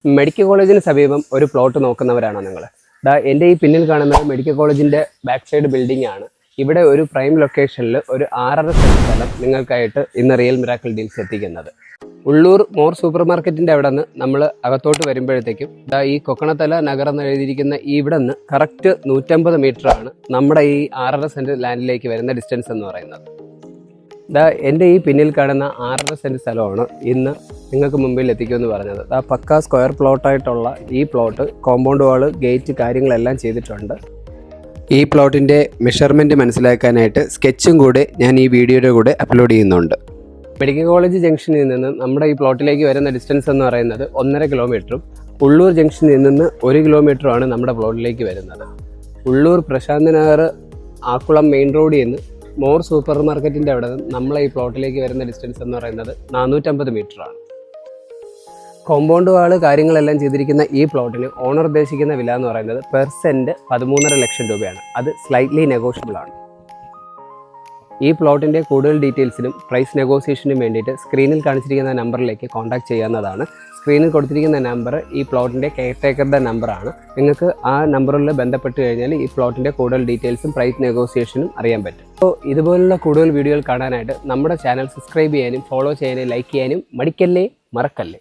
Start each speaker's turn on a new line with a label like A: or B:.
A: Medical കോളേജിന് സമീപം ഒരു പ്ലോട്ട് നോക്കുന്നവരാണോ നിങ്ങൾ? എൻ്റെ ഈ പിന്നിൽ കാണുന്നത് മെഡിക്കൽ കോളേജിൻ്റെ ബാക്ക് സൈഡ് ബിൽഡിംഗ് ആണ്. ഇവിടെ ഒരു പ്രൈം ലൊക്കേഷനിൽ ഒരു 6.5 സെന്റ് സ്ഥലം നിങ്ങൾക്കായിട്ട് ഇന്ന് റിയൽ മിറാക്കിൾ ഡീൽസ് എത്തിക്കുന്നത്. ഉള്ളൂർ മോർ സൂപ്പർ മാർക്കറ്റിൻ്റെ അവിടെ നിന്ന് നമ്മൾ അകത്തോട്ട് വരുമ്പോഴത്തേക്കും ഈ കൊക്കണത്തല നഗർ എന്ന് എഴുതിയിരിക്കുന്ന ഇവിടെ നിന്ന് കറക്റ്റ് 150 മീറ്ററാണ് നമ്മുടെ ഈ 6.5 സെന്റ് ലാൻഡിലേക്ക് വരുന്ന ഡിസ്റ്റൻസ് എന്ന് പറയുന്നത്. എൻ്റെ ഈ പിന്നിൽ കാണുന്ന 6.5 സെന്റ് സ്ഥലമാണ് ഇന്ന് നിങ്ങൾക്ക് മുമ്പിൽ എത്തിക്കുമെന്ന് പറഞ്ഞത്. പക്ക സ്ക്വയർ പ്ലോട്ടായിട്ടുള്ള ഈ പ്ലോട്ട് കോമ്പൗണ്ട് വാള്, ഗേറ്റ് കാര്യങ്ങളെല്ലാം ചെയ്തിട്ടുണ്ട്. ഈ പ്ലോട്ടിൻ്റെ മെഷർമെൻറ്റ് മനസ്സിലാക്കാനായിട്ട് സ്കെച്ചും കൂടെ ഞാൻ ഈ വീഡിയോയുടെ കൂടെ അപ്ലോഡ് ചെയ്യുന്നുണ്ട്. മെഡിക്കൽ കോളേജ് ജംഗ്ഷനിൽ നിന്ന് നമ്മുടെ ഈ പ്ലോട്ടിലേക്ക് വരുന്ന ഡിസ്റ്റൻസ് എന്ന് പറയുന്നത് 1.5 കിലോമീറ്ററും ഉള്ളൂർ ജംഗ്ഷനിൽ നിന്ന് 1 കിലോമീറ്ററുമാണ് നമ്മുടെ പ്ലോട്ടിലേക്ക് വരുന്നത്. ഉള്ളൂർ പ്രശാന്ത് നഗർ ആക്കുളം മെയിൻ റോഡിൽ നിന്ന് മോർ സൂപ്പർ മാർക്കറ്റിൻ്റെ അവിടെ നിന്ന് നമ്മളെ ഈ പ്ലോട്ടിലേക്ക് വരുന്ന ഡിസ്റ്റൻസ് എന്ന് പറയുന്നത് 450 മീറ്ററാണ്. കോമ്പൗണ്ട് വാള് കാര്യങ്ങളെല്ലാം ചെയ്തിരിക്കുന്ന ഈ പ്ലോട്ടിന് ഓണർ ഉദ്ദേശിക്കുന്ന വില എന്ന് പറയുന്നത് പെർ സെൻറ്റ് 13.5 ലക്ഷം രൂപയാണ്. അത് സ്ലൈറ്റ്ലി നെഗോഷ്യബിൾ ആണ്. ഈ പ്ലോട്ടിൻ്റെ കൂടുതൽ ഡീറ്റെയിൽസിനും പ്രൈസ് നെഗോസിയേഷനും വേണ്ടിയിട്ട് സ്ക്രീനിൽ കാണിച്ചിരിക്കുന്ന നമ്പറിലേക്ക് കോൺടാക്ട് ചെയ്യാവുന്നതാണ്. സ്ക്രീനിൽ കൊടുത്തിരിക്കുന്ന നമ്പർ ഈ പ്ലോട്ടിൻ്റെ കെയർ ടേക്കറുടെ നമ്പറാണ്. നിങ്ങൾക്ക് ആ നമ്പറിൽ ബന്ധപ്പെട്ട് കഴിഞ്ഞാൽ ഈ പ്ലോട്ടിൻ്റെ കൂടുതൽ ഡീറ്റെയിൽസും പ്രൈസ് നെഗോസിയേഷനും അറിയാൻ പറ്റും. അപ്പോൾ ഇതുപോലുള്ള കൂടുതൽ വീഡിയോകൾ കാണാനായിട്ട് നമ്മുടെ ചാനൽ സബ്സ്ക്രൈബ് ചെയ്യാനും ഫോളോ ചെയ്യാനും ലൈക്ക് ചെയ്യാനും മടിക്കല്ലേ, മറക്കല്ലേ.